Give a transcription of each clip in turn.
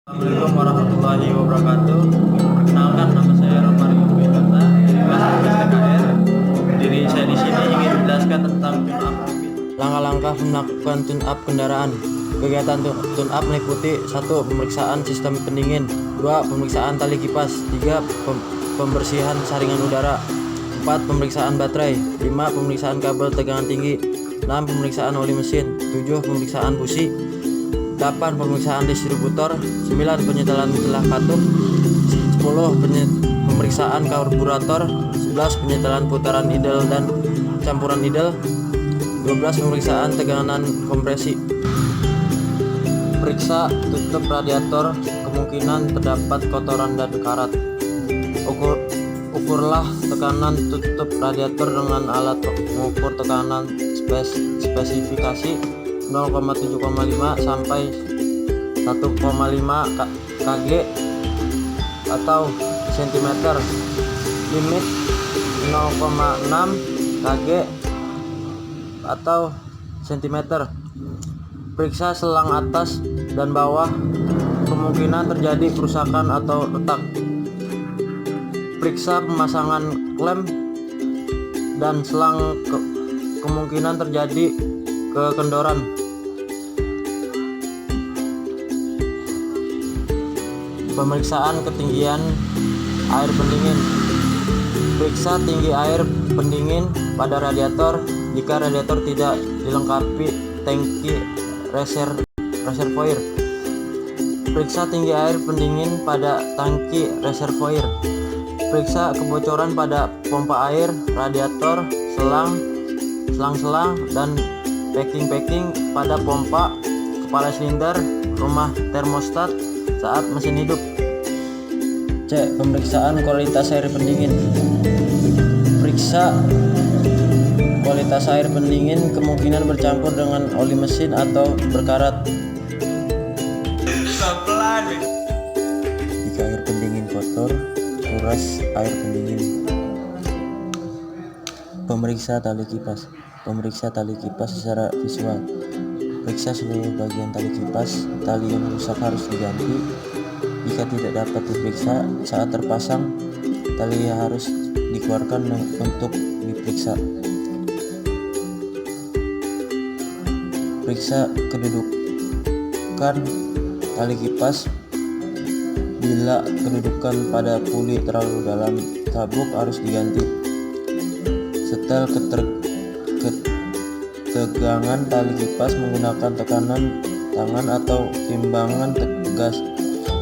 Assalamualaikum warahmatullahi wabarakatuh. Perkenalkan, nama saya Romario Wiata, kelas TKR. Diri saya di sini ingin menjelaskan tentang tune up. Langkah-langkah melakukan tune up kendaraan. Kegiatan tune up meliputi 1. Pemeriksaan sistem pendingin, 2. Pemeriksaan tali kipas, 3. Pembersihan saringan udara, 4. Pemeriksaan baterai, 5. Pemeriksaan kabel tegangan tinggi, 6. Pemeriksaan oli mesin, 7. Pemeriksaan busi, 8. Pemeriksaan distributor, 9. Penyetelan celah katup, 10. Pemeriksaan karburator, 11. Penyetelan putaran idel dan campuran idel, 12. Pemeriksaan tegangan kompresi. Periksa tutup radiator, kemungkinan terdapat kotoran dan karat. Ukurlah tekanan tutup radiator dengan alat mengukur tekanan spesifikasi 0,7,5 sampai 1,5 kg atau cm. Limit 0,6 kg atau cm. Periksa selang atas dan bawah, kemungkinan terjadi kerusakan atau retak. Periksa pemasangan klem dan selang, kemungkinan terjadi kekendoran. Pemeriksaan ketinggian air pendingin. Periksa tinggi air pendingin pada radiator. Jika radiator tidak dilengkapi tangki reservoir, periksa tinggi air pendingin pada tangki reservoir. Periksa kebocoran pada pompa air, radiator, selang-selang dan packing pada pompa, kepala silinder, rumah termostat saat mesin hidup. C. Pemeriksaan kualitas air pendingin. Periksa kualitas air pendingin, kemungkinan bercampur dengan oli mesin atau berkarat. Jika air pendingin kotor, kuras air pendingin. Pemeriksa tali kipas. Pemeriksa tali kipas secara visual. Periksa seluruh bagian tali kipas. Tali yang rusak harus diganti. Jika tidak dapat diperiksa saat terpasang, tali harus dikeluarkan untuk diperiksa. Periksa kedudukan tali kipas. Bila kedudukan pada puli terlalu dalam, sabuk harus diganti. Setel ketegangan tali kipas menggunakan tekanan tangan atau timbangan tegas.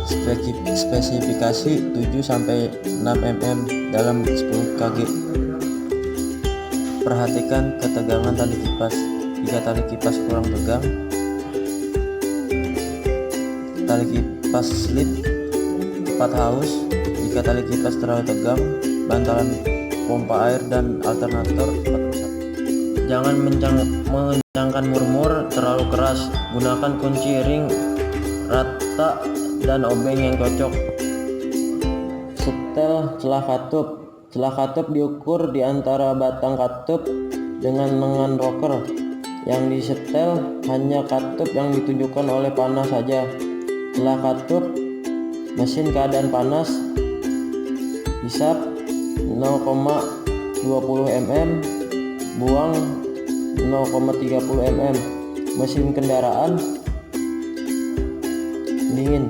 Spesifikasi 7-6 mm dalam 10 kg. Perhatikan ketegangan tali kipas. Jika tali kipas kurang tegang, tali kipas slip cepat haus. Jika tali kipas terlalu tegang, bantalan pompa air dan alternator cepat rusak. Jangan mengencangkan murmur terlalu keras. Gunakan kunci ring rata dan obeng yang cocok. Setel celah katup. Celah katup diukur di antara batang katup dengan lengan rocker. Yang disetel hanya katup yang ditunjukkan oleh panah saja. Celah katup mesin keadaan panas. Hisap 0,20 mm, buang 0,30 mm. Mesin kendaraan dingin.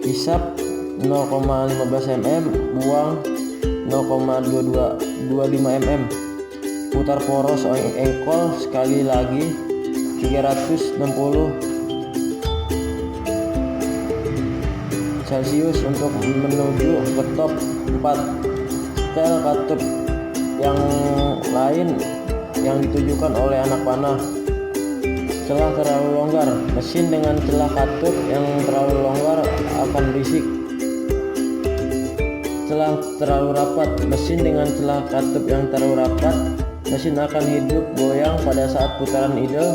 Hisap 0,15 mm, buang 0,25 mm. Putar poros engkol sekali lagi 360 Celcius untuk menuju ke top 4. Setel katup yang lain yang ditujukan oleh anak panah. Celah terlalu longgar. Mesin dengan celah katup yang terlalu longgar akan berisik. Celah terlalu rapat. Mesin dengan celah katup yang terlalu rapat, mesin akan hidup goyang pada saat putaran idle.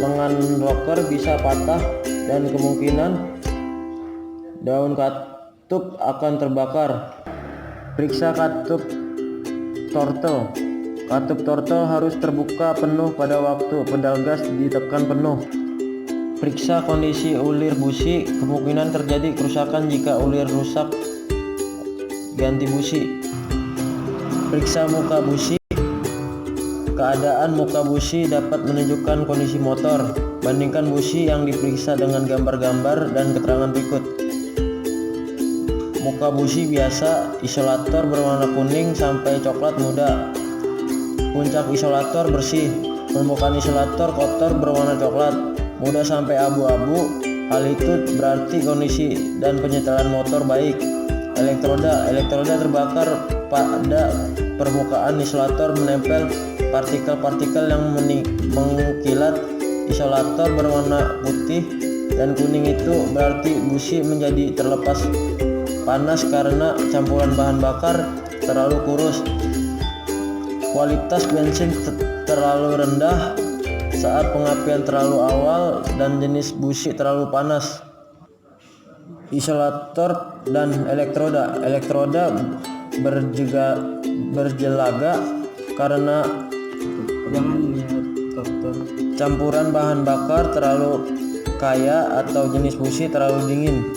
Lengan rocker bisa patah dan kemungkinan daun katup akan terbakar. Periksa katup tortel. Katup tortel harus terbuka penuh pada waktu pedal gas ditekan penuh. Periksa kondisi ulir busi. Kemungkinan terjadi kerusakan jika ulir rusak. Ganti busi. Periksa muka busi. Keadaan muka busi dapat menunjukkan kondisi motor. Bandingkan busi yang diperiksa dengan gambar-gambar dan keterangan berikut. Muka busi biasa, isolator berwarna kuning sampai coklat muda. Puncak isolator bersih. Permukaan isolator kotor berwarna coklat muda sampai abu-abu. Hal itu berarti kondisi dan penyetelan motor baik. Elektroda terbakar pada permukaan isolator, menempel partikel-partikel yang mengkilat. Isolator berwarna putih dan kuning itu berarti busi menjadi terlepas panas karena campuran bahan bakar terlalu kurus. Kualitas bensin terlalu rendah saat pengapian terlalu awal dan jenis busi terlalu panas. Isolator dan elektroda berjelaga karena campuran bahan bakar terlalu kaya atau jenis busi terlalu dingin.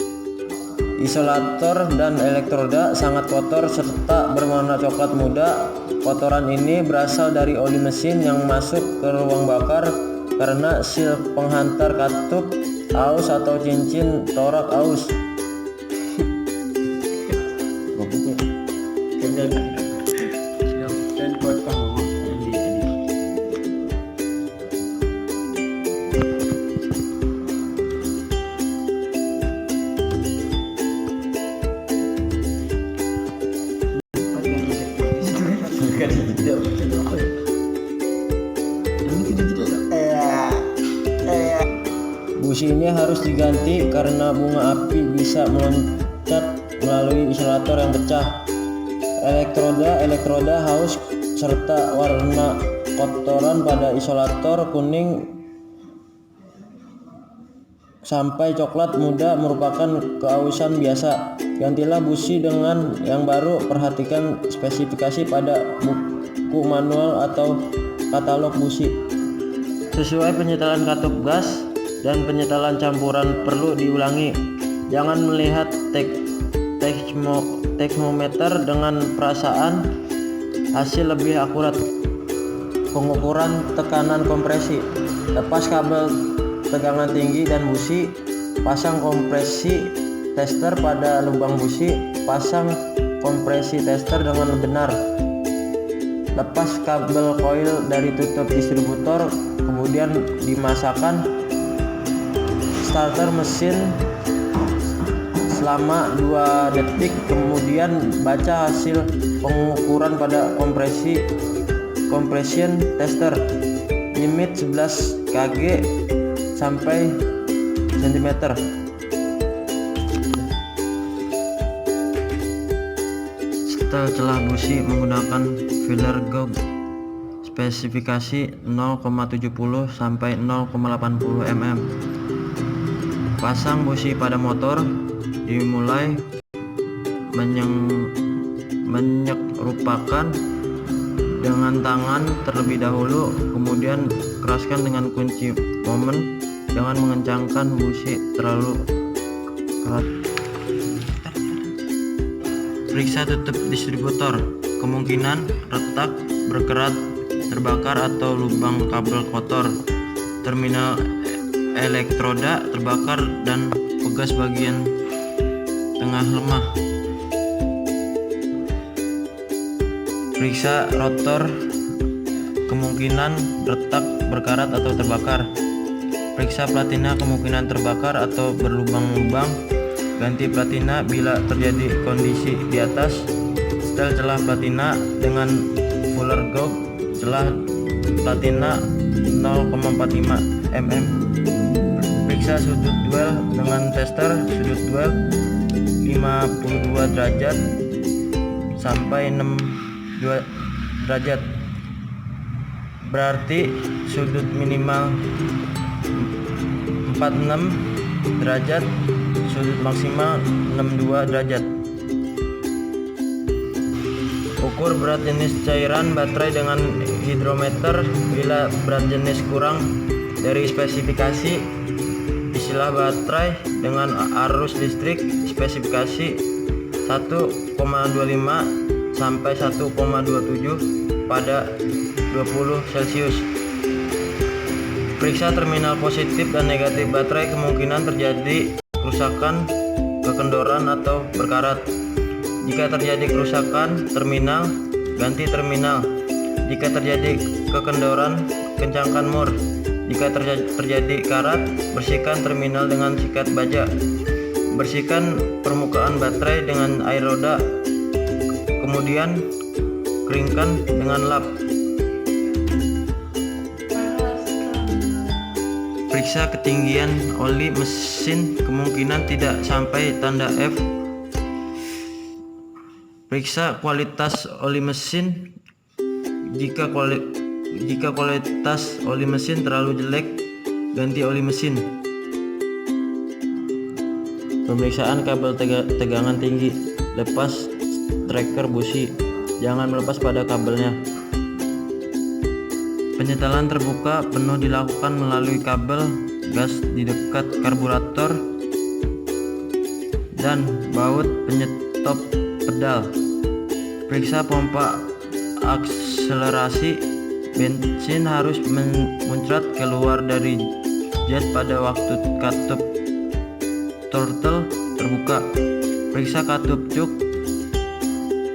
Isolator dan elektroda sangat kotor serta berwarna coklat muda. Kotoran ini berasal dari oli mesin yang masuk ke ruang bakar karena sil penghantar katup aus atau cincin torak aus. Busi ini harus diganti karena bunga api bisa meloncat melalui isolator yang pecah. Elektroda haus serta warna kotoran pada isolator kuning sampai coklat muda merupakan keausan biasa. Gantilah busi dengan yang baru. Perhatikan spesifikasi pada buku manual atau katalog busi. Sesuai penyetelan katup gas dan penyetelan campuran perlu diulangi. Jangan melihat tekmometer dengan perasaan, hasil lebih akurat. Pengukuran tekanan kompresi. Lepas kabel tegangan tinggi dan busi. Pasang kompresi tester pada lubang busi. Pasang kompresi tester dengan benar. Lepas kabel koil dari tutup distributor, kemudian dimasakkan starter mesin selama 2 detik, kemudian baca hasil pengukuran pada compression tester. Limit 11 kg sampai cm. Setel celah busi menggunakan filler gauge. Spesifikasi 0,70 sampai 0,80 mm. Pasang busi pada motor. Dimulai menyekrupakan dengan tangan terlebih dahulu, kemudian keraskan dengan kunci momen. Jangan mengencangkan busi terlalu keras. Periksa tutup distributor. Kemungkinan retak, berkerat, terbakar atau lubang kabel kotor. Terminal elektroda terbakar dan pegas bagian tengah lemah. Periksa rotor. Kemungkinan retak, berkarat atau terbakar. Periksa platina. Kemungkinan terbakar atau berlubang-lubang. Ganti platina bila terjadi kondisi di atas. Setel celah platina dengan fuller gauge. Celah platina 0,45 mm. Periksa sudut duel dengan tester. Sudut duel 52 derajat sampai 62 derajat. Berarti sudut minimal 46 derajat, sudut maksimal 62 derajat. Ukur berat jenis cairan baterai dengan hidrometer. Bila berat jenis kurang dari spesifikasi, Silsilah baterai dengan arus listrik spesifikasi 1,25 sampai 1,27 pada 20 Celcius. Periksa terminal positif dan negatif baterai. Kemungkinan terjadi kerusakan, kekendoran atau berkarat. Jika terjadi kerusakan terminal, ganti terminal. Jika terjadi kekendoran, kencangkan mur. Jika terjadi karat, bersihkan terminal dengan sikat baja. Bersihkan permukaan baterai dengan air roda, kemudian keringkan dengan lap. Periksa ketinggian oli mesin, kemungkinan tidak sampai tanda F. Periksa kualitas oli mesin. Jika kualitas oli mesin terlalu jelek, ganti oli mesin. Pemeriksaan kabel tegangan tinggi. Lepas tracker busi, jangan melepas pada kabelnya. Penyetelan terbuka penuh dilakukan melalui kabel gas di dekat karburator dan baut penyetop pedal. Periksa pompa akselerasi. Bensin harus muncrat keluar dari jet pada waktu katup throttle terbuka. Periksa katup cuk.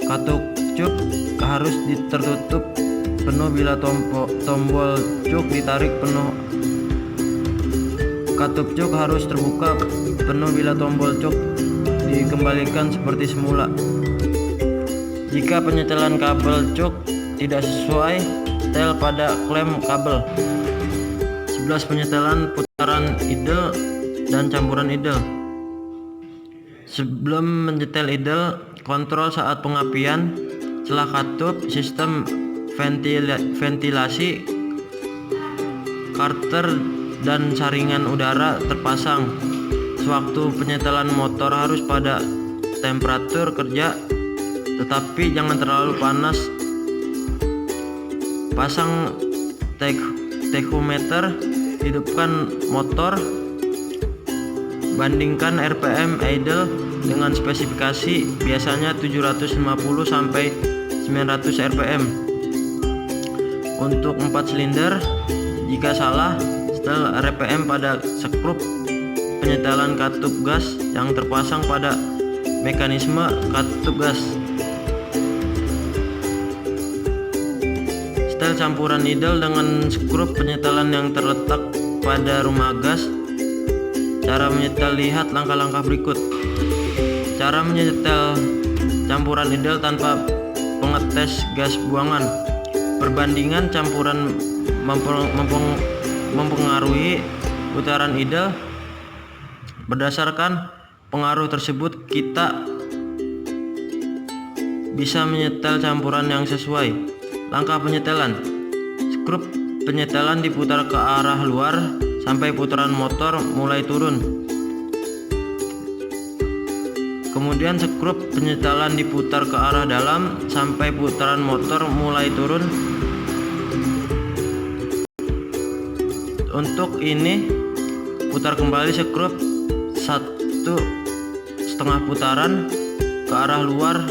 Katup cuk harus tertutup penuh bila tombol cuk ditarik penuh. Katup cuk harus terbuka penuh bila tombol cuk dikembalikan seperti semula. Jika penyetelan kabel cuk tidak sesuai, setel pada klem kabel. 11. Penyetelan putaran idle dan campuran idle. Sebelum menyetel idle, kontrol saat pengapian celah katup, sistem ventilasi, karter dan saringan udara terpasang. Sewaktu penyetelan motor harus pada temperatur kerja, tetapi jangan terlalu panas. Pasang tachometer, hidupkan motor, bandingkan RPM idle dengan spesifikasi, biasanya 750 sampai 900 RPM. Untuk 4 silinder, jika salah, setel RPM pada skrup penyetelan katup gas yang terpasang pada mekanisme katup gas. Setel campuran idle dengan skrup penyetelan yang terletak pada rumah gas. Cara menyetel, lihat langkah-langkah berikut. Cara menyetel campuran idle tanpa pengetes gas buangan. Perbandingan campuran mempengaruhi putaran idle. Berdasarkan pengaruh tersebut, kita bisa menyetel campuran yang sesuai. Langkah penyetelan. Skrup penyetelan diputar ke arah luar sampai putaran motor mulai turun. Kemudian skrup penyetelan diputar ke arah dalam sampai putaran motor mulai turun. Untuk ini, putar kembali skrup 1,5 putaran ke arah luar